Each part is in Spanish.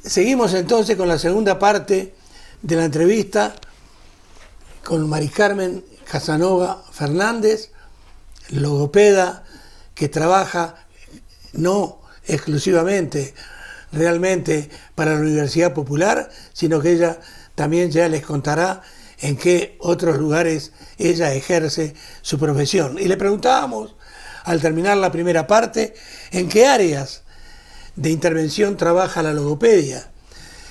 seguimos entonces con la segunda parte de la entrevista con Mari Carmen Casanova Fernández, logopeda que trabaja no exclusivamente realmente para la Universidad Popular, sino que ella también ya les contará en qué otros lugares ella ejerce su profesión. Y le preguntábamos, al terminar la primera parte, en qué áreas de intervención trabaja la logopedia.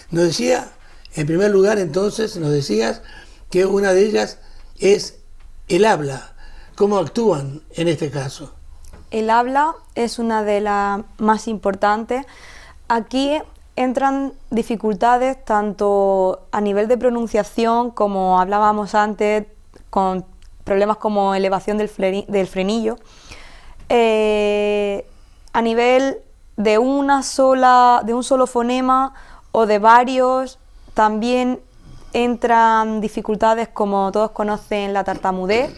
Nos decía, en primer lugar entonces, nos decías que una de ellas es el habla. ¿Cómo actúan en este caso? El habla es una de las más importantes. Aquí entran dificultades tanto a nivel de pronunciación, como hablábamos antes, con problemas como elevación del frenillo. A nivel de un solo fonema o de varios, también entran dificultades como todos conocen la tartamudez.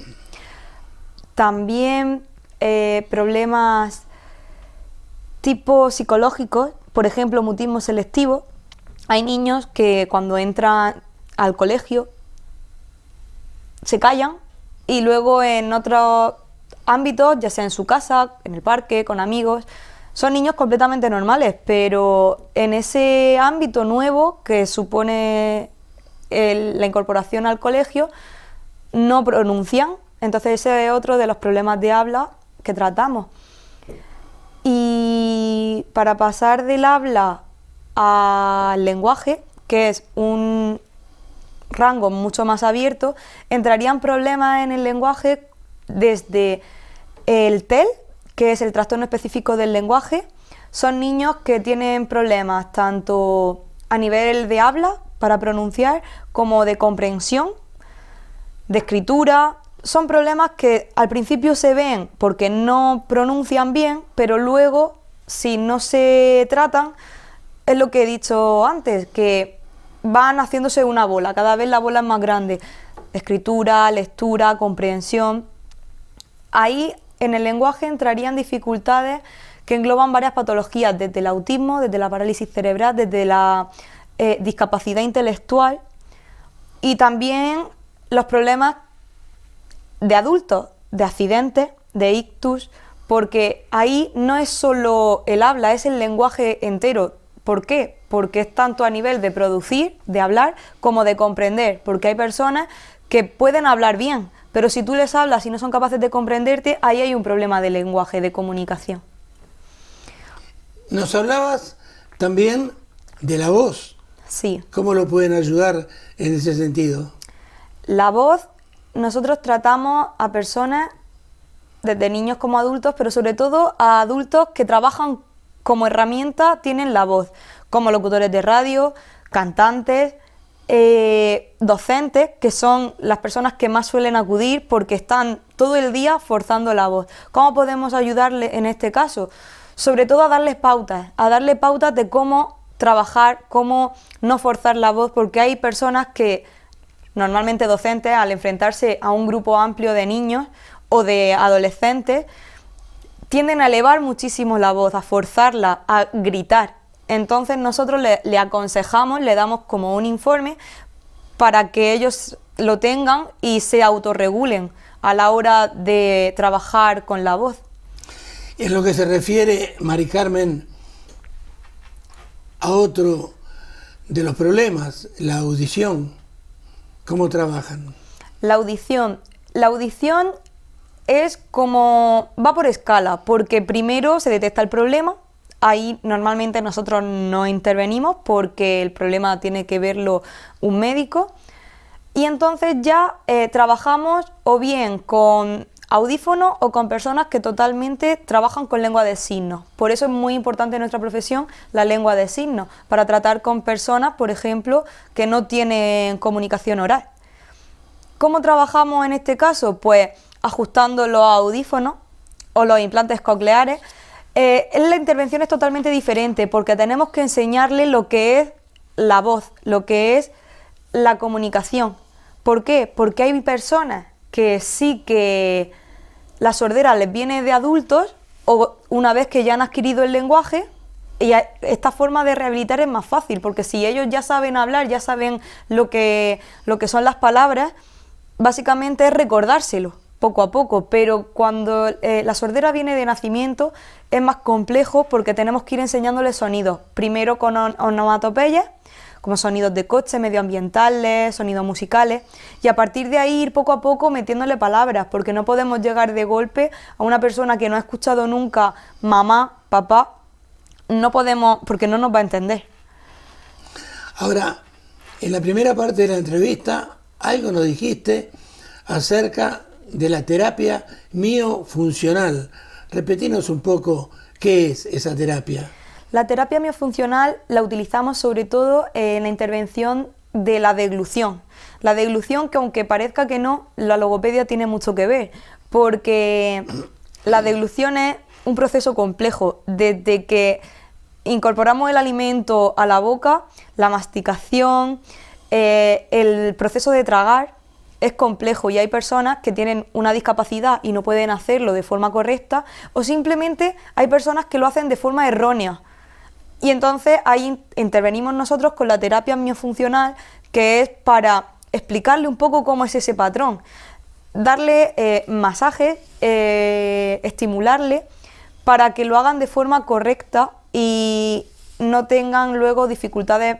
También problemas tipo psicológicos, por ejemplo, mutismo selectivo. Hay niños que cuando entran al colegio se callan y luego en otros ámbitos, ya sea en su casa, en el parque, con amigos, son niños completamente normales, pero en ese ámbito nuevo que supone la incorporación al colegio, no pronuncian. Entonces ese es otro de los problemas de habla que tratamos. Y para pasar del habla al lenguaje, que es un rango mucho más abierto, entrarían problemas en el lenguaje desde el TEL, que es el trastorno específico del lenguaje. Son niños que tienen problemas tanto a nivel de habla, para pronunciar, como de comprensión, de escritura. Son problemas que al principio se ven porque no pronuncian bien, pero luego, si no se tratan, es lo que he dicho antes, que van haciéndose una bola, cada vez la bola es más grande. Escritura, lectura, comprensión. Ahí en el lenguaje entrarían dificultades que engloban varias patologías, desde el autismo, desde la parálisis cerebral, desde la discapacidad intelectual, y también los problemas de adultos, de accidentes, de ictus, porque ahí no es solo el habla, es el lenguaje entero. ¿Por qué? Porque es tanto a nivel de producir, de hablar, como de comprender, porque hay personas que pueden hablar bien, pero si tú les hablas y no son capaces de comprenderte, ahí hay un problema de lenguaje, de comunicación. Nos hablabas también de la voz. Sí. ¿Cómo lo pueden ayudar en ese sentido? La voz, nosotros tratamos a personas, desde niños como adultos, pero sobre todo a adultos que trabajan como herramienta, tienen la voz, como locutores de radio, cantantes, docentes, que son las personas que más suelen acudir porque están todo el día forzando la voz. ¿Cómo podemos ayudarles en este caso? Sobre todo a darles pautas de cómo trabajar, cómo no forzar la voz, porque hay personas que, normalmente docentes, al enfrentarse a un grupo amplio de niños o de adolescentes, tienden a elevar muchísimo la voz, a forzarla, a gritar. Entonces nosotros le aconsejamos, le damos como un informe para que ellos lo tengan y se autorregulen a la hora de trabajar con la voz. En lo que se refiere, Mari Carmen, a otro de los problemas, la audición, ¿cómo trabajan? La audición es como, va por escala, porque primero se detecta el problema. Ahí normalmente nosotros no intervenimos porque el problema tiene que verlo un médico, y entonces ya trabajamos o bien con audífonos o con personas que totalmente trabajan con lengua de signos. Por eso es muy importante en nuestra profesión la lengua de signos, para tratar con personas, por ejemplo, que no tienen comunicación oral. ¿Cómo trabajamos en este caso? Pues ajustando los audífonos o los implantes cocleares. La intervención es totalmente diferente porque tenemos que enseñarle lo que es la voz, lo que es la comunicación. ¿Por qué? Porque hay personas que sí que la sordera les viene de adultos o una vez que ya han adquirido el lenguaje esta forma de rehabilitar es más fácil, porque si ellos ya saben hablar, ya saben lo que son las palabras, básicamente es recordárselo poco a poco, pero cuando la sordera viene de nacimiento es más complejo porque tenemos que ir enseñándoles sonidos, primero con onomatopeyas, como sonidos de coche, medioambientales, sonidos musicales, y a partir de ahí ir poco a poco metiéndole palabras, porque no podemos llegar de golpe a una persona que no ha escuchado nunca mamá, papá, no podemos, porque no nos va a entender. Ahora, en la primera parte de la entrevista, algo nos dijiste acerca de la terapia miofuncional. Repetinos un poco qué es esa terapia. La terapia miofuncional la utilizamos sobre todo en la intervención de la deglución. La deglución, que aunque parezca que no, la logopedia tiene mucho que ver, porque la deglución es un proceso complejo. Desde que incorporamos el alimento a la boca, la masticación, el proceso de tragar es complejo, y hay personas que tienen una discapacidad y no pueden hacerlo de forma correcta, o simplemente hay personas que lo hacen de forma errónea. Y entonces ahí intervenimos nosotros con la terapia miofuncional, que es para explicarle un poco cómo es ese patrón, darle masajes, estimularle para que lo hagan de forma correcta y no tengan luego dificultades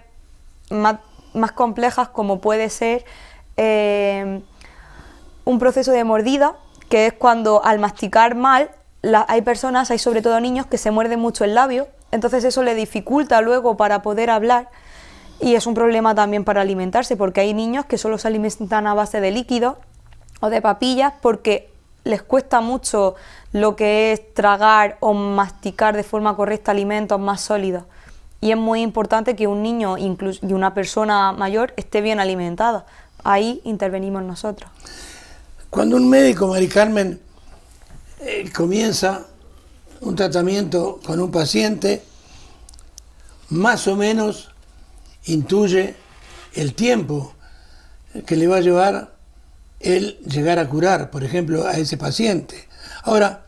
más complejas, como puede ser un proceso de mordida, que es cuando al masticar mal, hay sobre todo niños que se muerden mucho el labio, entonces eso le dificulta luego para poder hablar, y es un problema también para alimentarse, porque hay niños que solo se alimentan a base de líquidos o de papillas porque les cuesta mucho lo que es tragar o masticar de forma correcta alimentos más sólidos, y es muy importante que un niño y una persona mayor esté bien alimentada. Ahí intervenimos nosotros. Cuando un médico, Mari Carmen, comienza un tratamiento con un paciente, más o menos intuye el tiempo que le va a llevar el llegar a curar, por ejemplo, a ese paciente. Ahora,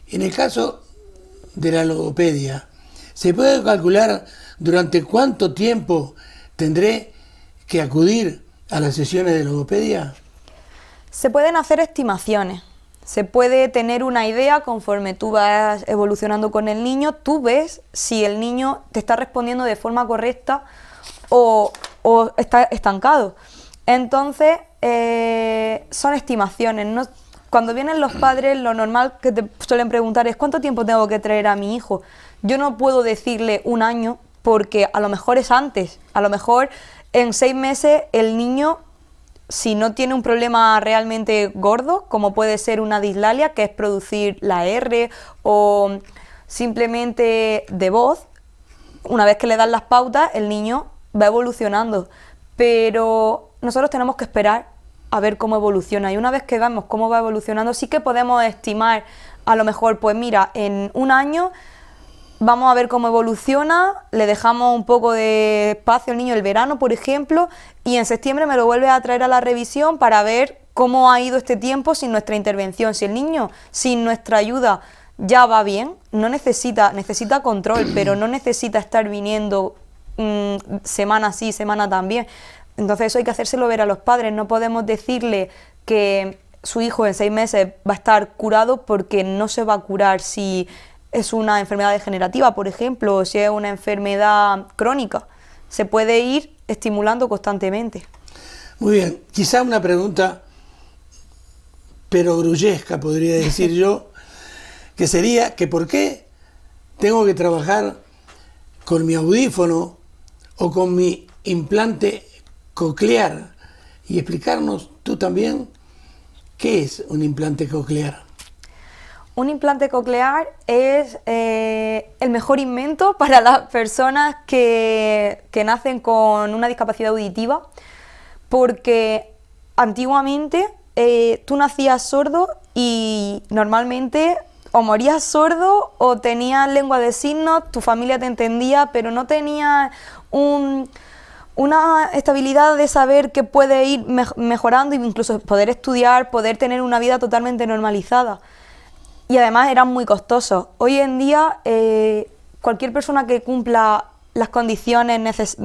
en el caso de la logopedia, ¿se puede calcular durante cuánto tiempo tendré que acudir a las sesiones de logopedia? Se pueden hacer estimaciones. Se puede tener una idea conforme tú vas evolucionando con el niño. Tú ves si el niño te está respondiendo de forma correcta o está estancado. Entonces, son estimaciones, ¿no? Cuando vienen los padres, lo normal que te suelen preguntar es ¿cuánto tiempo tengo que traer a mi hijo? Yo no puedo decirle un año, porque a lo mejor es antes. A lo mejor en 6 meses el niño, si no tiene un problema realmente gordo, como puede ser una dislalia, que es producir la R, o simplemente de voz, una vez que le dan las pautas, el niño va evolucionando. Pero nosotros tenemos que esperar a ver cómo evoluciona, y una vez que vemos cómo va evolucionando, sí que podemos estimar, a lo mejor, pues mira, en un año vamos a ver cómo evoluciona, le dejamos un poco de espacio al niño el verano, por ejemplo, y en septiembre me lo vuelve a traer a la revisión para ver cómo ha ido este tiempo sin nuestra intervención. Si el niño, sin nuestra ayuda, ya va bien, necesita control, pero no necesita estar viniendo semana sí, semana también. Entonces eso hay que hacérselo ver a los padres. No podemos decirle que su hijo en 6 meses va a estar curado, porque no se va a curar si es una enfermedad degenerativa, por ejemplo, o si es una enfermedad crónica. Se puede ir estimulando constantemente. Muy bien, quizá una pregunta perogrullesca, podría decir yo, que sería que ¿por qué tengo que trabajar con mi audífono o con mi implante coclear? Y explicarnos tú también qué es un implante coclear. Un implante coclear es el mejor invento para las personas que nacen con una discapacidad auditiva, porque antiguamente tú nacías sordo y normalmente o morías sordo o tenías lengua de signos, tu familia te entendía, pero no tenías una estabilidad de saber que puede ir mejorando, e incluso poder estudiar, poder tener una vida totalmente normalizada. Y además eran muy costosos. Hoy en día cualquier persona que cumpla las condiciones,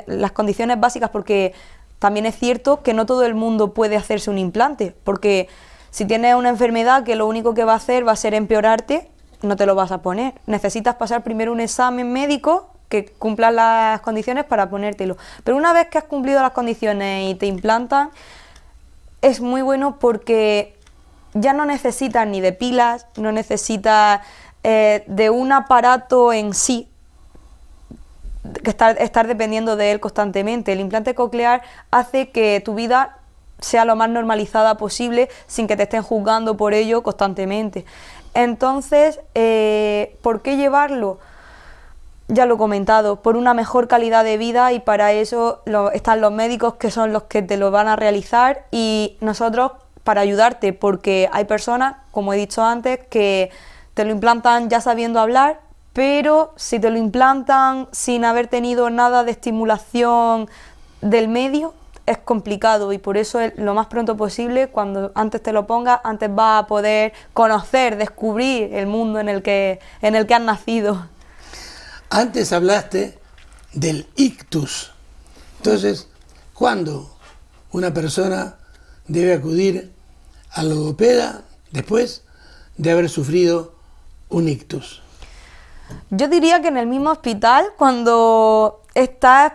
las condiciones básicas, porque también es cierto que no todo el mundo puede hacerse un implante, porque si tienes una enfermedad que lo único que va a hacer va a ser empeorarte, no te lo vas a poner. Necesitas pasar primero un examen médico que cumpla las condiciones para ponértelo. Pero una vez que has cumplido las condiciones y te implantan, es muy bueno porque ya no necesitas ni de pilas, no necesitas de un aparato en sí, que estar dependiendo de él constantemente. El implante coclear hace que tu vida sea lo más normalizada posible sin que te estén juzgando por ello constantemente. Entonces, ¿por qué llevarlo? Ya lo he comentado, por una mejor calidad de vida, y para eso están los médicos, que son los que te lo van a realizar, y nosotros para ayudarte, porque hay personas, como he dicho antes, que te lo implantan ya sabiendo hablar, pero si te lo implantan sin haber tenido nada de estimulación del medio, es complicado, y por eso lo más pronto posible, cuando antes te lo pongas, antes vas a poder conocer, descubrir el mundo en el que has nacido. Antes hablaste del ictus. Entonces, ¿cuándo una persona debe acudir al logopeda después de haber sufrido un ictus? Yo diría que en el mismo hospital, cuando estás,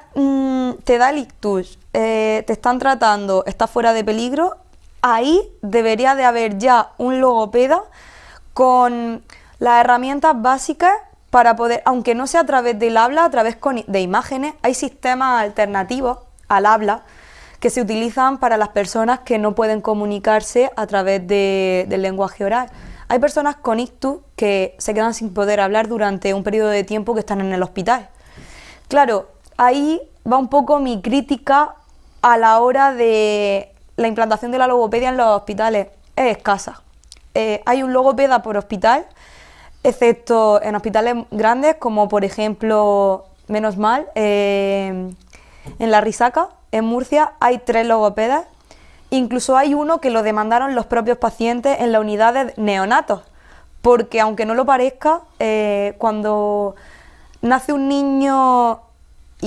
te da el ictus, te están tratando, estás fuera de peligro, ahí debería de haber ya un logopeda con las herramientas básicas para poder, aunque no sea a través del habla, a través de imágenes. Hay sistemas alternativos al habla que se utilizan para las personas que no pueden comunicarse a través del lenguaje oral. Hay personas con ictus que se quedan sin poder hablar durante un periodo de tiempo que están en el hospital. Claro, ahí va un poco mi crítica a la hora de la implantación de la logopedia en los hospitales. Es escasa. Hay un logopeda por hospital, excepto en hospitales grandes, como por ejemplo, menos mal, en La Risaca, en Murcia, hay 3 logopedas. Incluso hay uno que lo demandaron los propios pacientes en la unidad de neonatos, porque aunque no lo parezca, cuando nace un niño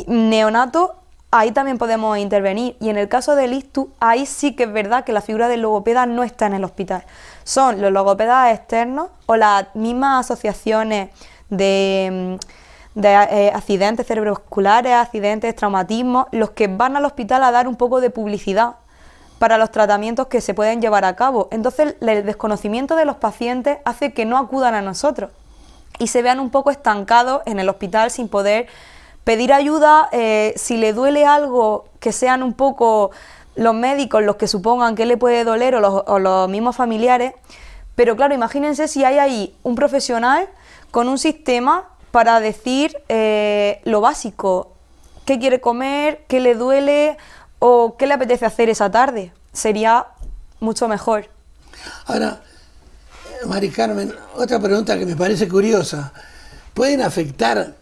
neonato, ahí también podemos intervenir. Y en el caso del ictus, ahí sí que es verdad que la figura del logopeda no está en el hospital. Son los logopedas externos o las mismas asociaciones de accidentes cerebrovasculares, accidentes, traumatismos, los que van al hospital a dar un poco de publicidad para los tratamientos que se pueden llevar a cabo. Entonces, el desconocimiento de los pacientes hace que no acudan a nosotros y se vean un poco estancados en el hospital sin poder pedir ayuda. Si le duele algo, que sean un poco los médicos los que supongan que le puede doler, o los mismos familiares. Pero claro, imagínense si hay ahí un profesional con un sistema para decir lo básico, qué quiere comer, qué le duele o qué le apetece hacer esa tarde. Sería mucho mejor. Ahora, Mari Carmen, otra pregunta que me parece curiosa. ¿Pueden afectar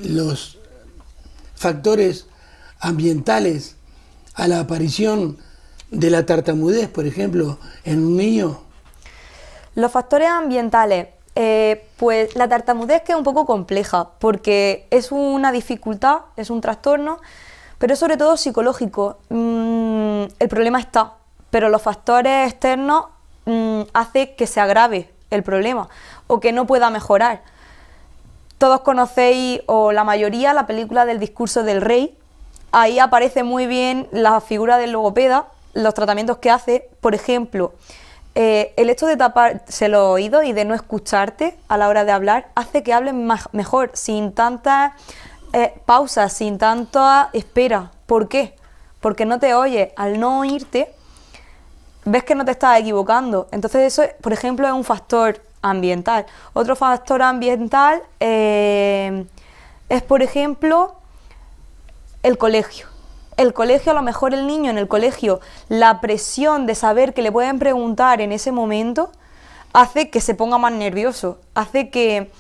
los factores ambientales a la aparición de la tartamudez, por ejemplo, en un niño? Los factores ambientales, pues la tartamudez, que es un poco compleja, porque es una dificultad, es un trastorno, pero es sobre todo psicológico. El problema está, pero los factores externos hacen que se agrave el problema o que no pueda mejorar. Todos conocéis, o la mayoría, la película del Discurso del Rey. Ahí aparece muy bien la figura del logopeda, los tratamientos que hace. Por ejemplo, el hecho de taparse los oídos y de no escucharte a la hora de hablar hace que hablen mejor, sin tantas pausas, sin tanta espera. ¿Por qué? Porque no te oyes. Al no oírte, ves que no te estás equivocando. Entonces eso, por ejemplo, es un factor ambiental. Otro factor ambiental es, por ejemplo, el colegio. El colegio, a lo mejor el niño en el colegio, la presión de saber que le pueden preguntar en ese momento hace que se ponga más nervioso, hace que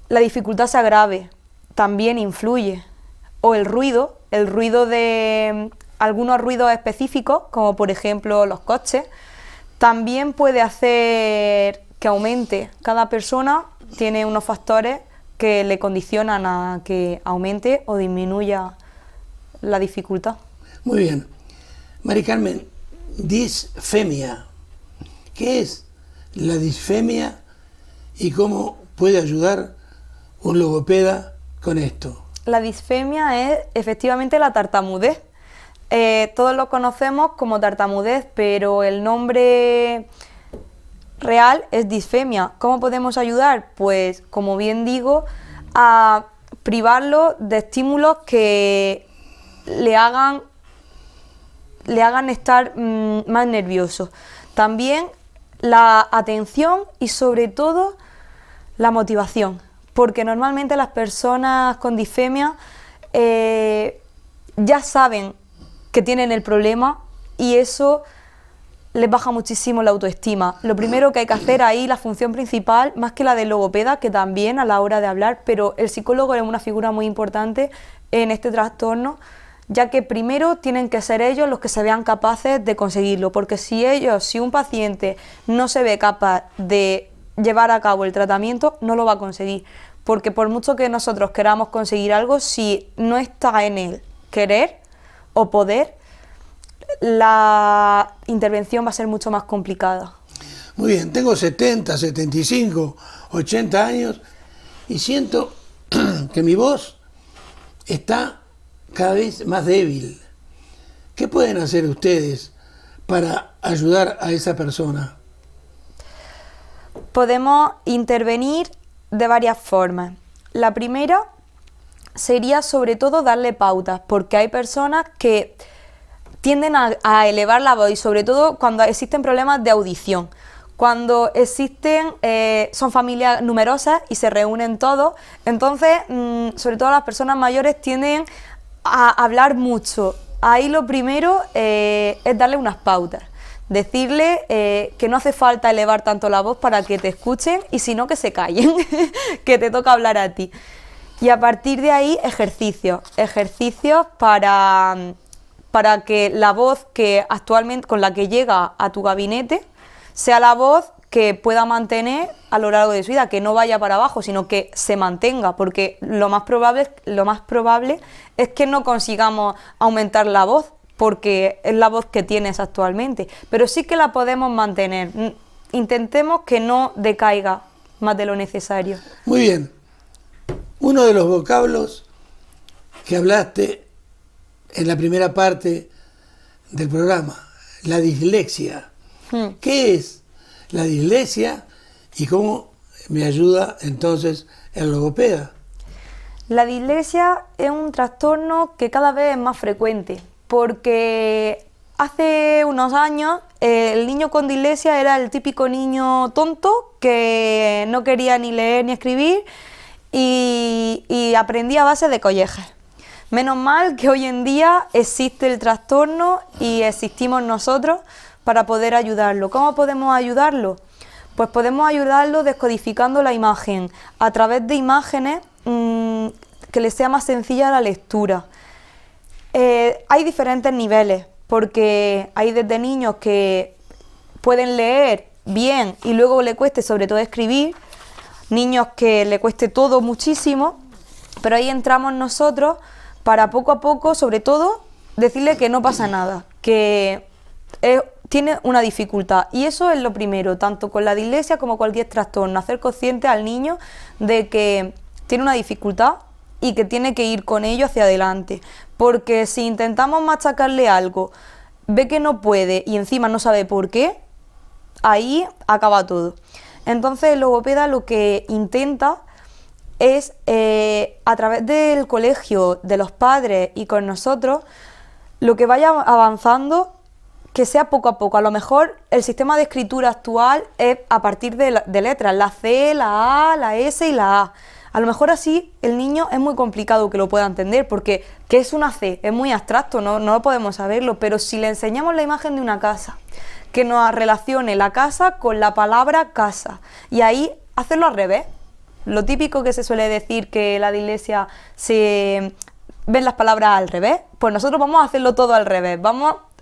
la dificultad se agrave, también influye. O el ruido de algunos ruidos específicos, como por ejemplo los coches, también puede hacer que aumente. Cada persona tiene unos factores que le condicionan a que aumente o disminuya la dificultad. Muy bien. Mari Carmen, disfemia. ¿Qué es la disfemia y cómo puede ayudar un logopeda con esto? La disfemia es efectivamente la tartamudez. Todos lo conocemos como tartamudez, pero el nombre real es disfemia. ¿Cómo podemos ayudar? Pues, como bien digo, a privarlo de estímulos que le hagan estar más nervioso. También la atención y sobre todo la motivación, porque normalmente las personas con disfemia ya saben que tienen el problema y eso les baja muchísimo la autoestima. Lo primero que hay que hacer ahí, la función principal, más que la del logopeda, que también a la hora de hablar, pero el psicólogo es una figura muy importante en este trastorno, ya que primero tienen que ser ellos los que se vean capaces de conseguirlo, porque si un paciente no se ve capaz de llevar a cabo el tratamiento, no lo va a conseguir, porque por mucho que nosotros queramos conseguir algo, si no está en él querer o poder, la intervención va a ser mucho más complicada. Muy bien, tengo 70, 75, 80 años y siento que mi voz está cada vez más débil. ¿Qué pueden hacer ustedes para ayudar a esa persona? Podemos intervenir de varias formas. La primera sería sobre todo darle pautas, porque hay personas que tienden a elevar la voz y sobre todo cuando existen problemas de audición. Cuando son familias numerosas y se reúnen todos, entonces sobre todo las personas mayores tienden a hablar mucho. Ahí lo primero es darle unas pautas, decirle que no hace falta elevar tanto la voz para que te escuchen y sino que se callen, que te toca hablar a ti. Y a partir de ahí ejercicios para que la voz que actualmente con la que llega a tu gabinete sea la voz que pueda mantener a lo largo de su vida, que no vaya para abajo, sino que se mantenga, porque lo más probable es que no consigamos aumentar la voz, porque es la voz que tienes actualmente, pero sí que la podemos mantener. Intentemos que no decaiga más de lo necesario. Muy bien. Uno de los vocablos que hablaste en la primera parte del programa, la dislexia. ¿Qué es la dislexia y cómo me ayuda entonces el logopeda? La dislexia es un trastorno que cada vez es más frecuente, porque hace unos años el niño con dislexia era el típico niño tonto que no quería ni leer ni escribir y aprendía a base de collejas. Menos mal que hoy en día existe el trastorno y existimos nosotros para poder ayudarlo. ¿Cómo podemos ayudarlo? Pues podemos ayudarlo descodificando la imagen a través de imágenes que les sea más sencilla la lectura. Hay diferentes niveles, porque hay desde niños que pueden leer bien y luego le cueste sobre todo escribir, niños que le cueste todo muchísimo, pero ahí entramos nosotros para poco a poco, sobre todo, decirle que no pasa nada, que tiene una dificultad. Y eso es lo primero, tanto con la dislexia como cualquier trastorno, hacer consciente al niño de que tiene una dificultad y que tiene que ir con ello hacia adelante. Porque si intentamos machacarle algo, ve que no puede y encima no sabe por qué, ahí acaba todo. Entonces el logopeda lo que intenta es, a través del colegio, de los padres y con nosotros, lo que vaya avanzando, que sea poco a poco. A lo mejor el sistema de escritura actual es a partir de letras, la C, la A, la S y la A. A lo mejor así el niño es muy complicado que lo pueda entender, porque ¿qué es una C? Es muy abstracto, no lo podemos saberlo, pero si le enseñamos la imagen de una casa, que nos relacione la casa con la palabra casa, y ahí hacerlo al revés. Lo típico que se suele decir que la dislexia se ven las palabras al revés, pues nosotros vamos a hacerlo todo al revés.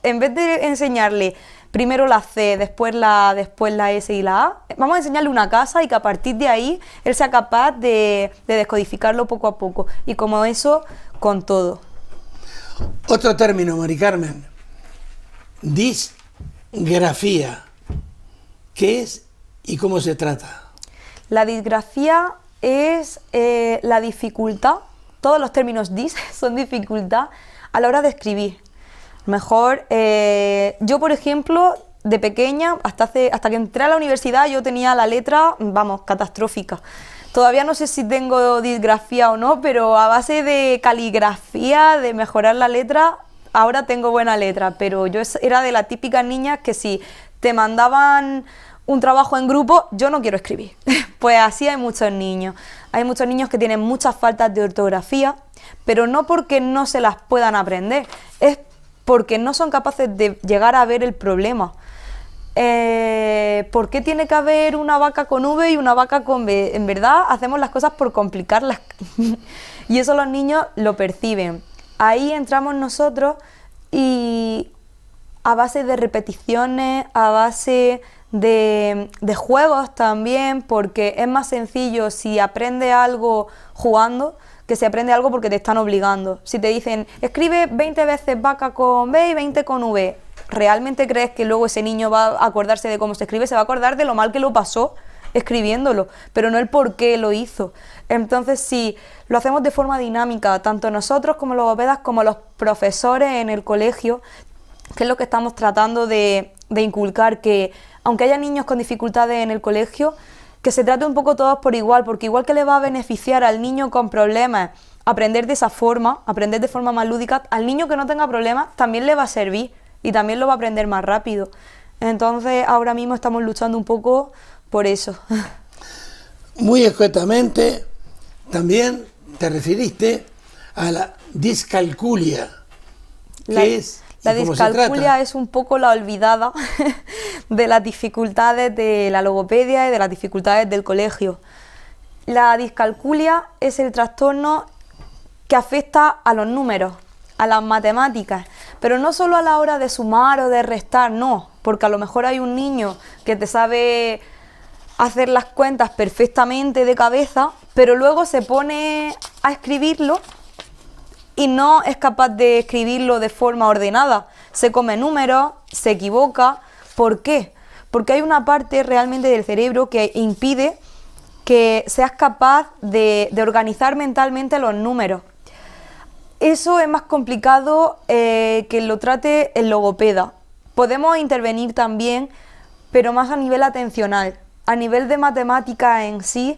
En vez de enseñarle primero la C, después la S y la A. Vamos a enseñarle una casa y que a partir de ahí él sea capaz de descodificarlo poco a poco. Y como eso, con todo. Otro término, Mari Carmen, disgrafía. ¿Qué es y cómo se trata? La disgrafía es la dificultad, todos los términos dis son dificultad a la hora de escribir. Mejor, yo por ejemplo, de pequeña, hasta que entré a la universidad, yo tenía la letra, vamos, catastrófica. Todavía no sé si tengo disgrafía o no, pero a base de caligrafía, de mejorar la letra, ahora tengo buena letra. Pero yo era de las típicas niñas que si te mandaban un trabajo en grupo, yo no quiero escribir. Pues así hay muchos niños. Hay muchos niños que tienen muchas faltas de ortografía, pero no porque no se las puedan aprender, es porque no son capaces de llegar a ver el problema. ¿Por qué tiene que haber una vaca con V y una vaca con B? En verdad hacemos las cosas por complicarlas y eso los niños lo perciben. Ahí entramos nosotros y a base de repeticiones, a base de juegos también, porque es más sencillo si aprende algo jugando que si aprende algo porque te están obligando. Si te dicen, escribe 20 veces vaca con B y 20 con V, ¿realmente crees que luego ese niño va a acordarse de cómo se escribe? Se va a acordar de lo mal que lo pasó escribiéndolo, pero no el por qué lo hizo. Entonces, si lo hacemos de forma dinámica, tanto nosotros como logopedas, como los profesores en el colegio, que es lo que estamos tratando de inculcar, que aunque haya niños con dificultades en el colegio, que se trate un poco todos por igual, porque igual que le va a beneficiar al niño con problemas aprender de esa forma, aprender de forma más lúdica, al niño que no tenga problemas también le va a servir y también lo va a aprender más rápido. Entonces ahora mismo estamos luchando un poco por eso. Muy escuetamente también te referiste a la discalculia. ¿Qué es? La discalculia es un poco la olvidada de las dificultades de la logopedia y de las dificultades del colegio. La discalculia es el trastorno que afecta a los números, a las matemáticas, pero no solo a la hora de sumar o de restar, no, porque a lo mejor hay un niño que te sabe hacer las cuentas perfectamente de cabeza, pero luego se pone a escribirlo y no es capaz de escribirlo de forma ordenada. Se come números, se equivoca. ¿Por qué? Porque hay una parte realmente del cerebro que impide que seas capaz de organizar mentalmente los números. Eso es más complicado que lo trate el logopeda. Podemos intervenir también, pero más a nivel atencional. A nivel de matemática en sí,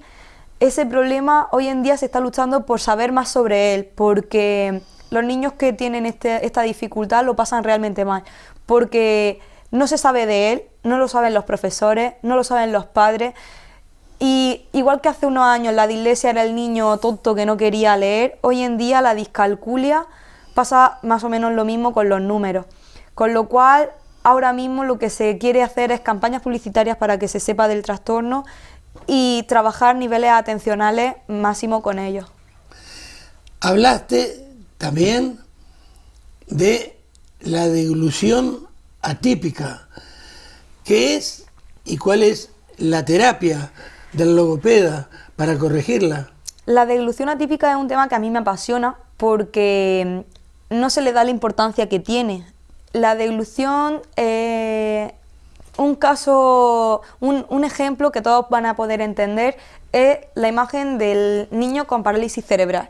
ese problema hoy en día se está luchando por saber más sobre él, porque los niños que tienen esta dificultad lo pasan realmente mal, porque no se sabe de él, no lo saben los profesores, no lo saben los padres, y igual que hace unos años la dislexia era el niño tonto que no quería leer, hoy en día la discalculia pasa más o menos lo mismo con los números, con lo cual ahora mismo lo que se quiere hacer es campañas publicitarias para que se sepa del trastorno y trabajar niveles atencionales máximo con ellos. Hablaste también de la deglución atípica. ¿Qué es y cuál es la terapia del logopeda para corregirla? La deglución atípica es un tema que a mí me apasiona porque no se le da la importancia que tiene. La deglución, un ejemplo que todos van a poder entender es la imagen del niño con parálisis cerebral.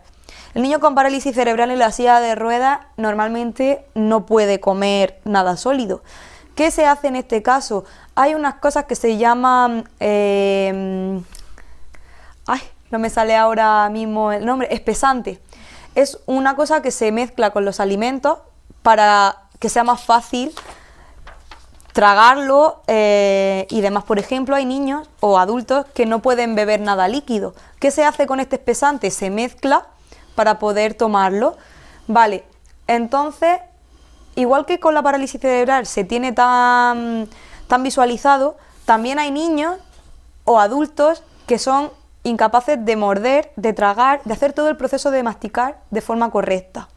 El niño con parálisis cerebral en la silla de ruedas normalmente no puede comer nada sólido. ¿Qué se hace en este caso? Hay unas cosas que se llaman, no me sale ahora mismo el nombre, espesante. Es una cosa que se mezcla con los alimentos para que sea más fácil tragarlo y demás. Por ejemplo, hay niños o adultos que no pueden beber nada líquido. ¿Qué se hace con este espesante? Se mezcla para poder tomarlo. Vale, entonces, igual que con la parálisis cerebral se tiene tan visualizado, también hay niños o adultos que son incapaces de morder, de tragar, de hacer todo el proceso de masticar de forma correcta.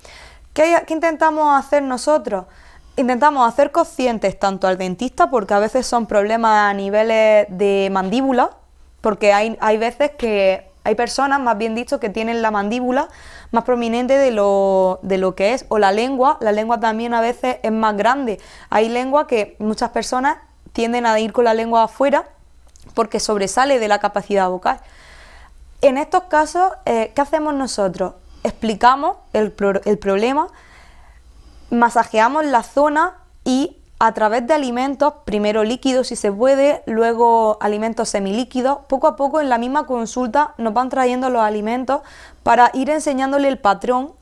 ¿Qué intentamos hacer nosotros? intentamos hacer conscientes tanto al dentista, porque a veces son problemas a niveles de mandíbula, porque hay veces que hay personas, más bien dicho, que tienen la mandíbula más prominente de lo que es, o la lengua también a veces es más grande. Hay lengua que muchas personas tienden a ir con la lengua afuera porque sobresale de la capacidad vocal. En estos casos, ¿qué hacemos nosotros? Explicamos el problema, masajeamos la zona y a través de alimentos, primero líquidos si se puede, luego alimentos semilíquidos, poco a poco en la misma consulta nos van trayendo los alimentos para ir enseñándole el patrón,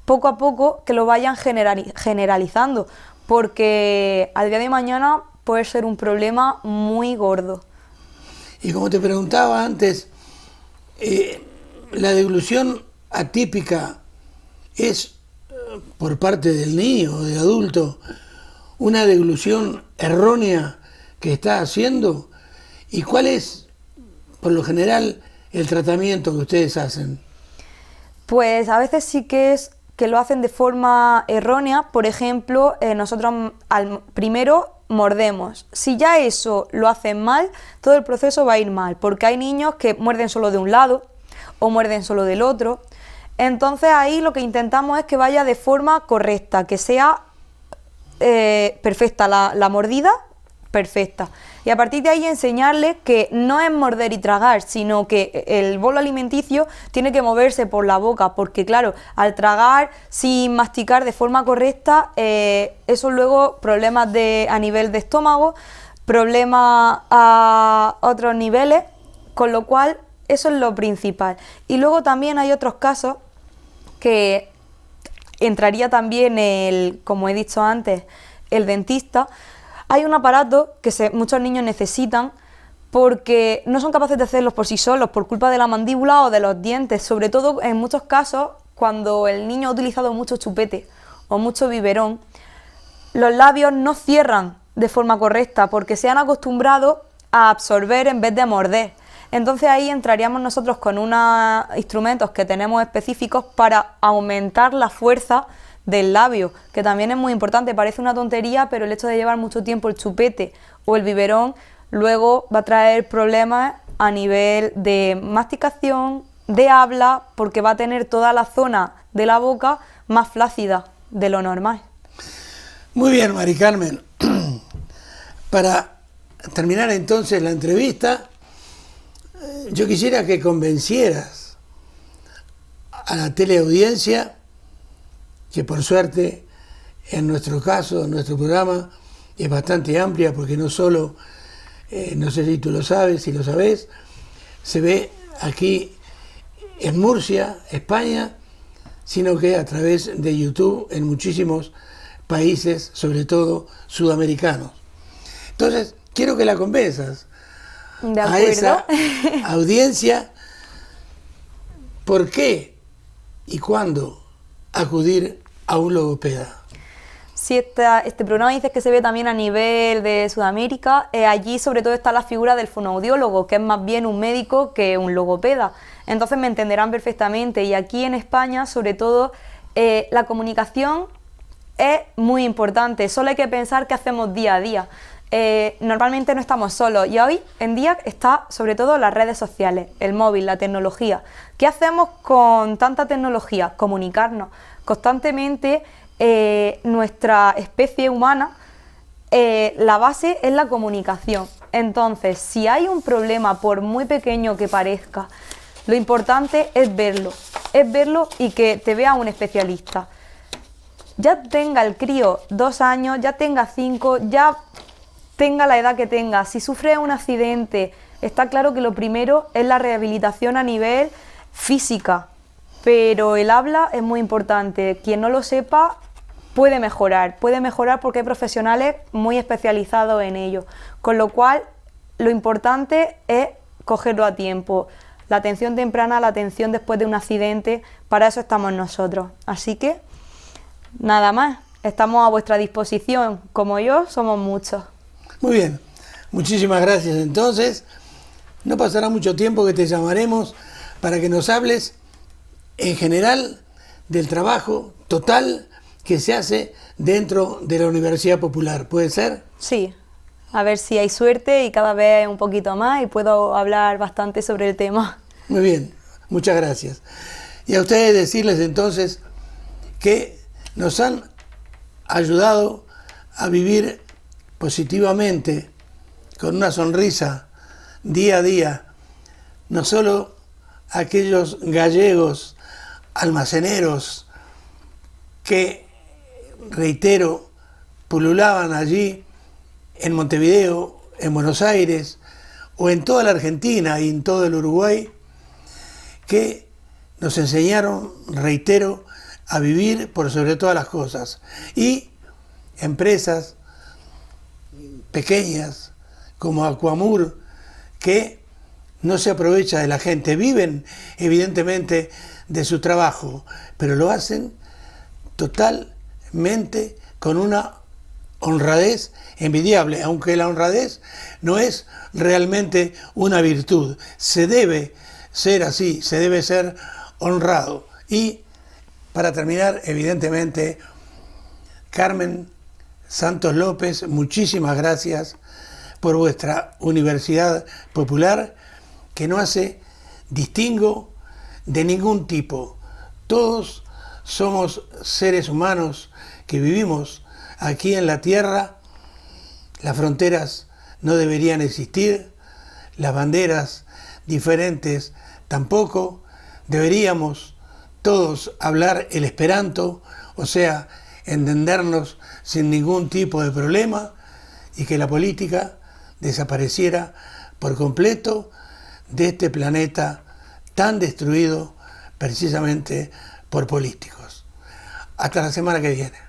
poco a poco que lo vayan generalizando, porque al día de mañana puede ser un problema muy gordo. Y como te preguntaba antes, la deglución atípica es por parte del niño o del adulto una deglución errónea que está haciendo, y cuál es por lo general el tratamiento que ustedes hacen. Pues a veces sí que es que lo hacen de forma errónea. Por ejemplo, nosotros primero mordemos. Si ya eso lo hacen mal, todo el proceso va a ir mal, porque hay niños que muerden solo de un lado o muerden solo del otro. Entonces ahí lo que intentamos es que vaya de forma correcta, que sea perfecta la mordida, perfecta. Y a partir de ahí enseñarles que no es morder y tragar, sino que el bolo alimenticio tiene que moverse por la boca, porque claro, al tragar sin masticar de forma correcta, eso luego problemas a nivel de estómago, problemas a otros niveles, con lo cual eso es lo principal. Y luego también hay otros casos que entraría también como he dicho antes, el dentista. Hay un aparato que muchos niños necesitan porque no son capaces de hacerlos por sí solos, por culpa de la mandíbula o de los dientes, sobre todo en muchos casos cuando el niño ha utilizado mucho chupete o mucho biberón, los labios no cierran de forma correcta porque se han acostumbrado a absorber en vez de morder. Entonces ahí entraríamos nosotros con unos instrumentos que tenemos específicos para aumentar la fuerza del labio, que también es muy importante. Parece una tontería, pero el hecho de llevar mucho tiempo el chupete o el biberón luego va a traer problemas a nivel de masticación, de habla, porque va a tener toda la zona de la boca más flácida de lo normal. Muy bien, Mari Carmen. Para terminar entonces la entrevista, yo quisiera que convencieras a la teleaudiencia, que por suerte en nuestro caso, en nuestro programa, es bastante amplia, porque no solo, no sé si tú lo sabes, si lo sabés, se ve aquí en Murcia, España, sino que a través de YouTube en muchísimos países, sobre todo sudamericanos. Entonces, quiero que la convenzas a esa audiencia por qué y cuándo acudir a un logopeda. Si este programa dices que se ve también a nivel de Sudamérica, allí sobre todo está la figura del fonoaudiólogo, que es más bien un médico que un logopeda. Entonces me entenderán perfectamente. Y aquí en España, sobre todo, la comunicación es muy importante. Solo hay que pensar qué hacemos día a día. Normalmente no estamos solos, y hoy en día está sobre todo las redes sociales, el móvil, la tecnología. ¿Qué hacemos con tanta tecnología? Comunicarnos constantemente. Nuestra especie humana, la base es la comunicación. Entonces, si hay un problema, por muy pequeño que parezca, lo importante es verlo y que te vea un especialista. Ya tenga el crío 2 años, ya tenga 5, ya tenga la edad que tenga, si sufre un accidente, está claro que lo primero es la rehabilitación a nivel física, pero el habla es muy importante. Quien no lo sepa puede mejorar porque hay profesionales muy especializados en ello, con lo cual lo importante es cogerlo a tiempo. La atención temprana, la atención después de un accidente, para eso estamos nosotros. Así que, nada más, estamos a vuestra disposición. Como yo, somos muchos. Muy bien, muchísimas gracias. Entonces, no pasará mucho tiempo que te llamaremos para que nos hables en general del trabajo total que se hace dentro de la Universidad Popular, ¿puede ser? Sí, a ver si hay suerte y cada vez un poquito más y puedo hablar bastante sobre el tema. Muy bien, muchas gracias. Y a ustedes decirles entonces que nos han ayudado a vivir positivamente, con una sonrisa día a día, no solo aquellos gallegos almaceneros que, reitero, pululaban allí en Montevideo, en Buenos Aires o en toda la Argentina y en todo el Uruguay, que nos enseñaron, reitero, a vivir por sobre todas las cosas. Y empresas pequeñas como Aquamur, que no se aprovecha de la gente, viven evidentemente de su trabajo, pero lo hacen totalmente con una honradez envidiable, aunque la honradez no es realmente una virtud, se debe ser así, se debe ser honrado. Y para terminar, evidentemente, Carmen Santos López, muchísimas gracias por vuestra Universidad Popular, que no hace distingo de ningún tipo. Todos somos seres humanos que vivimos aquí en la tierra. Las fronteras no deberían existir, las banderas diferentes tampoco. Deberíamos todos hablar el esperanto, o sea, entendernos sin ningún tipo de problema, y que la política desapareciera por completo de este planeta tan destruido precisamente por políticos. Hasta la semana que viene.